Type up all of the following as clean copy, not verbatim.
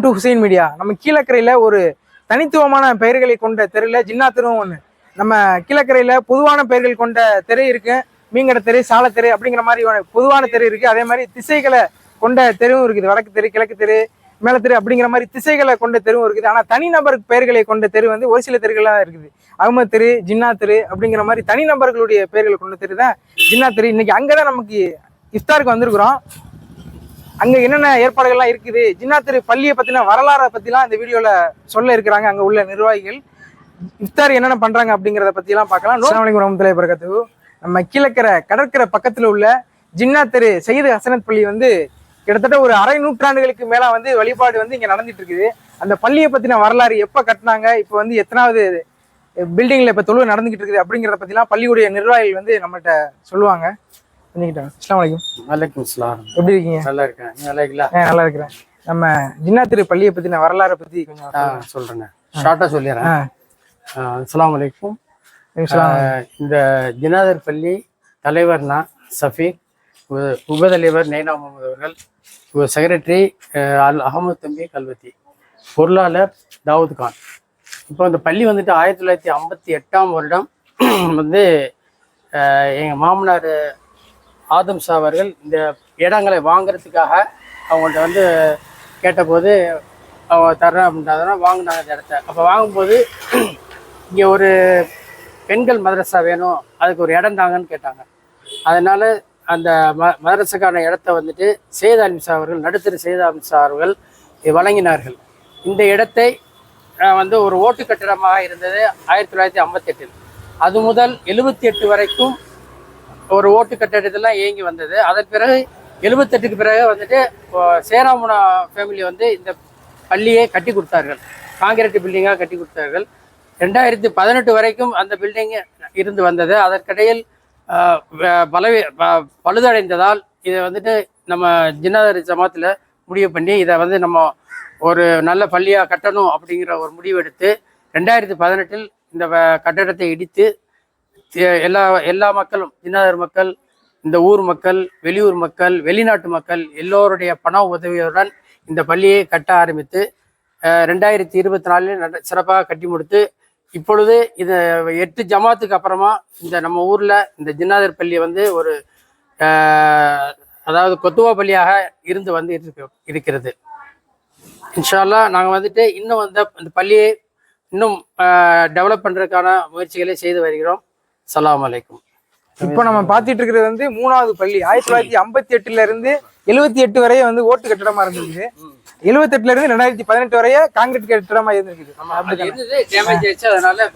To Hussain media. நம்ம கீழக்கரையில் ஒரு தனித்துவமான பெயர்களை கொண்ட தெருவில் ஜின்னா தெருவும் ஒன்று. நம்ம கீழக்கரையில் பொதுவான பெயர்கள் கொண்ட தெரு இருக்கு. மீங்கடை தெரு, சாலத்தெரு அப்படிங்கிற மாதிரி பொதுவான தெரு இருக்கு. அதே மாதிரி திசைகளை கொண்ட தெருவும் இருக்குது. வடக்கு தெரு, கிழக்கு தெரு, மேலத்தெரு அப்படிங்கிற மாதிரி திசைகளை கொண்ட தெருவும் இருக்குது. ஆனால் தனிநபர் பெயர்களை கொண்ட தெரு வந்து ஒரு சில தெருகளாக இருக்குது. அகமது தெரு, ஜின்னா தெரு அப்படிங்கிற மாதிரி தனிநபர்களுடைய பெயர்களை கொண்ட தெரு தான் ஜின்னா தெரு. இன்னைக்கு அங்கதான் நமக்கு இஃப்தாருக்கு வந்திருக்கிறோம். அங்க என்னென்ன ஏற்பாடுகள்லாம் இருக்குது, ஜின்னா தெரு பள்ளியை பத்தின வரலாறை பத்திலாம் இந்த வீடியோல சொல்ல இருக்கிறாங்க அங்க உள்ள நிர்வாகிகள். இஃப்தார் என்னென்ன பண்றாங்க அப்படிங்கிறத பத்திலாம் பார்க்கலாம். அஸ்ஸலாமு அலைக்கும் வரஹ்மத்துல்லாஹி வபரகாத்துஹு. நம்ம கீழக்கரை கடற்கரை பக்கத்துல உள்ள ஜின்னா தெரு சையது ஹசனத் பள்ளி வந்து கிட்டத்தட்ட ஒரு அரை நூற்றாண்டுகளுக்கு மேல வந்து வழிபாடு வந்து இங்க நடந்துட்டு இருக்குது. அந்த பள்ளியை பத்தின வரலாறு, எப்ப கட்டினாங்க, இப்போ வந்து எத்தனாவது பில்டிங்ல இப்ப தொழுகை நடந்துகிட்டு இருக்குது அப்படிங்கிறத பத்திலாம் பள்ளியுடைய நிர்வாகிகள் வந்து நம்மகிட்ட சொல்லுவாங்க. அஸ்ஸலாமு அலைக்கும். வலைக்கும் ஸலாம். எப்படி இருக்கீங்க? நல்லா இருக்கேன். நீ நல்லா இருக்கீங்களா? நல்லா இருக்கிறேன். நம்ம ஜின்னா தெரு பள்ளியை பத்தின வரலாறை பத்தி கொஞ்சம் சொல்றேன். ஷார்ட்டா சொல்லிடுறேன். அஸ்ஸலாமு அலைக்கும். இந்த ஜின்னாதர் பள்ளி தலைவர்னா சஃபீக், உபதலைவர் நைனா முகமது அவர்கள், செக்ரட்டரி அகமது தம்பி கல்வத்தி, பொருளாளர் தாவூத் கான். இப்போ இந்த பள்ளி வந்துட்டு 1958ஆம் வருடம் வந்து எங்கள் மாமனார் ஆதம் ஷா அவர்கள் இந்த இடங்களை வாங்குறதுக்காக அவங்கள்ட்ட வந்து கேட்டபோது அவங்க தர்றேன் அப்படின்றதுனா வாங்கினாங்க இந்த இடத்த. அப்போ வாங்கும்போது இங்கே ஒரு பெண்கள் மதரசா வேணும், அதுக்கு ஒரு இடம் தாங்கன்னு கேட்டாங்க. அதனால் அந்த மதரசாக்கான இடத்த வந்துட்டு சையத் அலிம்சா அவர்கள், நடுத்தர சையத் அலிம்சா அவர்கள் வழங்கினார்கள். இந்த இடத்தை வந்து ஒரு ஓட்டு கட்டிடமாக இருந்தது 1958. அது முதல் 78 வரைக்கும் ஒரு ஓட்டு கட்டிடத்தெல்லாம் இயங்கி வந்தது. அதன் பிறகு 78க்கு பிறகு வந்துட்டு சேராமுனா ஃபேமிலி வந்து இந்த பள்ளியை கட்டி கொடுத்தார்கள். காங்கிரீட் பில்டிங்காக கட்டி கொடுத்தார்கள். 2018 வரைக்கும் அந்த பில்டிங் இருந்து வந்தது. அதற்கிடையில் பழுதடைந்ததால் இதை வந்துட்டு நம்ம ஜின்னாதர் ஜமாத்தில் முடிவு பண்ணி இதை வந்து நம்ம ஒரு நல்ல பள்ளியாக கட்டணும் அப்படிங்கிற ஒரு முடிவு எடுத்து 2018 இந்த கட்டடத்தை இடித்து எல்லா மக்களும், ஜின்னாதர் மக்கள், இந்த ஊர் மக்கள், வெளியூர் மக்கள், வெளிநாட்டு மக்கள் எல்லோருடைய பண உதவியுடன் இந்த பள்ளியை கட்ட ஆரம்பித்து 2024 சிறப்பாக கட்டி முடித்து இப்பொழுது இது 8 ஜமாத்துக்கு அப்புறமா இந்த நம்ம ஊரில் இந்த ஜின்னாதர் பள்ளி வந்து ஒரு அதாவது கொத்துவா பள்ளியாக இருந்து வந்து இருக்கிறது. இன்ஷா அல்லாஹ் நாங்கள் வந்துட்டு இன்னும் வந்து இந்த பள்ளியை இன்னும் டெவலப் பண்ணுறதுக்கான முயற்சிகளை செய்து வருகிறோம். அஸ்ஸலாமு அலைக்கும். இப்போ நம்ம பார்த்துட்டு இருக்கிறது வந்து 3வது பள்ளி. 1958ல இருந்து 78 வரைய வந்து ஓட்டு கட்டிடமா இருந்திருக்கு. 78ல இருந்து 2018 வரைய காங்கிரீட் கட்டிடமா இருந்திருக்கு. அதனால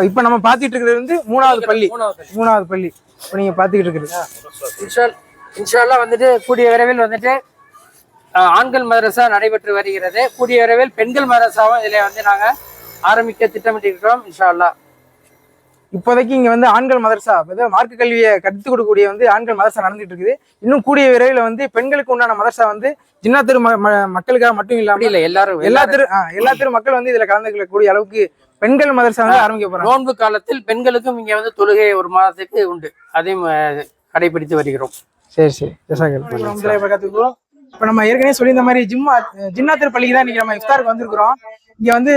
இப்போ நம்ம பார்த்துட்டு இருக்கிறது வந்து 3வது பள்ளி. 3வது பள்ளி இப்போ நீங்க பார்த்துக்கிட்டு இருக்கிறது. இன்ஷா அல்லாஹ் வந்துட்டு கூடிய விரைவில் வந்துட்டு ஆண்கள் மதரசா நடைபெற்று வருகிறது. கூடிய விரைவில் பெண்கள் மதரசாவும் இதில் வந்து நாங்கள் ஆரம்பிக்க திட்டமிட்டிருக்கிறோம். இன்ஷா அல்லாஹ் இப்போதைக்கு இங்க வந்து ஆண்கள் மதரசா, மார்க்க கல்வியை கற்றுக் கொடுக்கக்கூடிய வந்து ஆண்கள் மதரசா நடந்துட்டு இருக்குது. இன்னும் கூடிய விரைவில் வந்து பெண்களுக்கு உண்டான மதரசா வந்து ஜின்னா தெரு மக்களுக்காக மட்டும் இல்லாம இல்லை, எல்லா தெரு மக்கள் வந்து இதுல கலந்து கொள்ளக்கூடிய அளவுக்கு பெண்கள் மதரசா வந்து ஆரம்பிக்க போறாங்க. நோன்பு காலத்தில் பெண்களுக்கும் இங்க வந்து தொழுகை 1 மாதத்துக்கு உண்டு. அதையும் கடைபிடித்து வருகிறோம். சரி. இப்ப நம்ம ஏற்கனவே சொல்லி இந்த மாதிரி ஜின்னா தெரு பள்ளிக்கு தான் இன்னைக்கு நம்ம இஃப்தாருக்கு வந்திருக்கிறோம். இங்க வந்து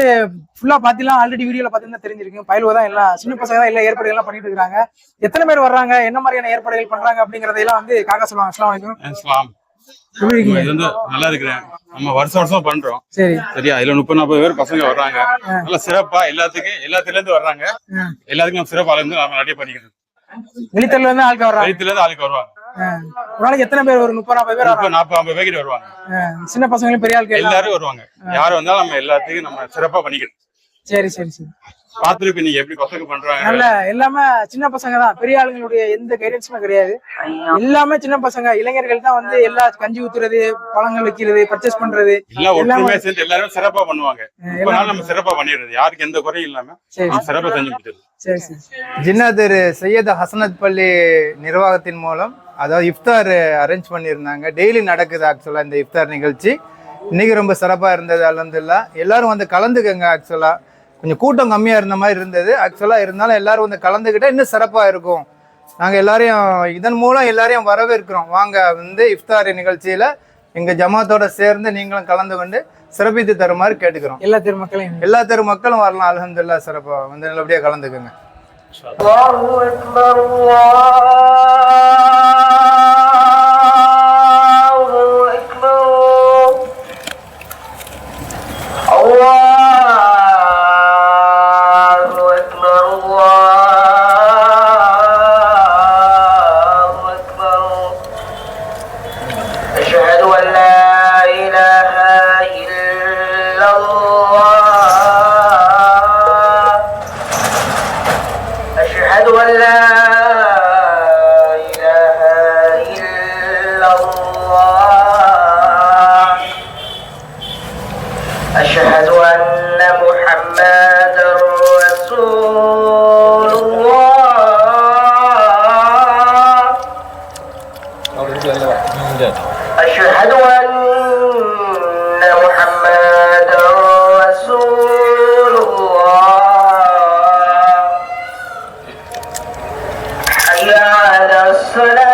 ஃபுல்லா பாத்தீங்கன்னா ஆல்ரெடி வீடியோல பாத்தீங்கன்னா தெரிஞ்சிருக்கு. பயிலுவ தான் எல்லாம் சின்ன பசங்க தான் எல்லா ஏற்பாடுகள் எல்லாம் பண்ணிட்டு இருக்காங்க. எத்தனை பேர் வர்றாங்க, என்ன மாதிரியான ஏற்பாடுகள் பண்றாங்க அப்படிங்கறதெல்லாம் வந்து காக்கா சொல்லுவாங்க. அஸ்ஸலாமு அலைக்கும். இது வந்து நல்லா இருக்கிறேன். நம்ம வருஷம் பண்றோம். சரியா, இதுல 30-40 பேர் பசங்க வர்றாங்க. நல்லா சிறப்பா எல்லாத்துல இருந்து வர்றாங்க. எல்லாத்துக்கும் சிறப்பா இருந்து நம்ம நிறைய பண்ணிக்கிறோம். வெளித்தல இருந்து ஆளுக்கு வருவாங்க. ஒரு நாளைக்கு எத்தனை பேர்? ஒரு 30-40 பேர், 40-50 பேர் வருவாங்க. சின்ன பசங்களும் பெரிய ஆளுக்கு எல்லாரும் வருவாங்க. யாரும் வந்தாலும் நம்ம எல்லாத்துக்கும் நம்ம சிறப்பா பண்ணிக்கிறோம். சரி. பாத்துருக்கு நீங்க எப்படி பசங்க பண்றாங்க. நல்ல எல்லாமே சின்ன பசங்க தான், பெரிய ஆளுங்களுடைய எந்த கைடன்ஸுமே கிடையாது. எல்லாமே சின்ன பசங்க, இளைஞர்கள் தான் வந்து எல்லா கஞ்சி ஊத்துறது, பழங்கள் வைக்கிறது, பர்ச்சேஸ் பண்றது எல்லாம் ஒற்றுமையா சேர்ந்து எல்லாரும் சிறப்பா பண்ணுவாங்க. நம்ம சிறப்பா பண்ணிடுறது, யாருக்கு எந்த குறையும் இல்லாம சிறப்பா செஞ்சு கொடுத்துருது. ஜின்னா தெரு சையத் ஹசனத் பள்ளி நிர்வாகத்தின் மூலம் அதாவது இஃப்தார் அரேஞ்ச் பண்ணியிருந்தாங்க. டெய்லி நடக்குது ஆக்சுவலா இந்த இஃப்தார் நிகழ்ச்சி. இன்னைக்கு ரொம்ப சிறப்பா இருந்தது. அல்ஹம்துலில்லாஹ் எல்லாரும் வந்து கலந்துக்கங்க. ஆக்சுவலா கொஞ்சம் கூட்டம் கம்மியா இருந்த மாதிரி இருந்தது. ஆக்சுவலா இருந்தாலும் எல்லாரும் வந்து கலந்துக்கிட்டா இன்னும் சிறப்பா இருக்கும். நாங்க எல்லாரையும் இதன் மூலம் எல்லாரையும் வரவேற்கிறோம். வாங்க வந்து இஃப்தார் நிகழ்ச்சியில எங்க ஜமாத்தோட சேர்ந்து நீங்களும் கலந்து கொண்டு சிறப்பித்து தருமாறு கேட்டுக்கிறோம். எல்லா தெரு மக்களையும் எல்லா தெரு மக்களும் வரலாம். அல்ஹம்துலில்லாஹ் சிறப்பா வந்து நல்லபடியா கலந்துக்குங்க. أشهد أن لا إله إلا الله أشهد أن لا إله إلا الله أشهد أن محمدا رسول الله أشهد أن محمدا رسول الله حي على الصلاة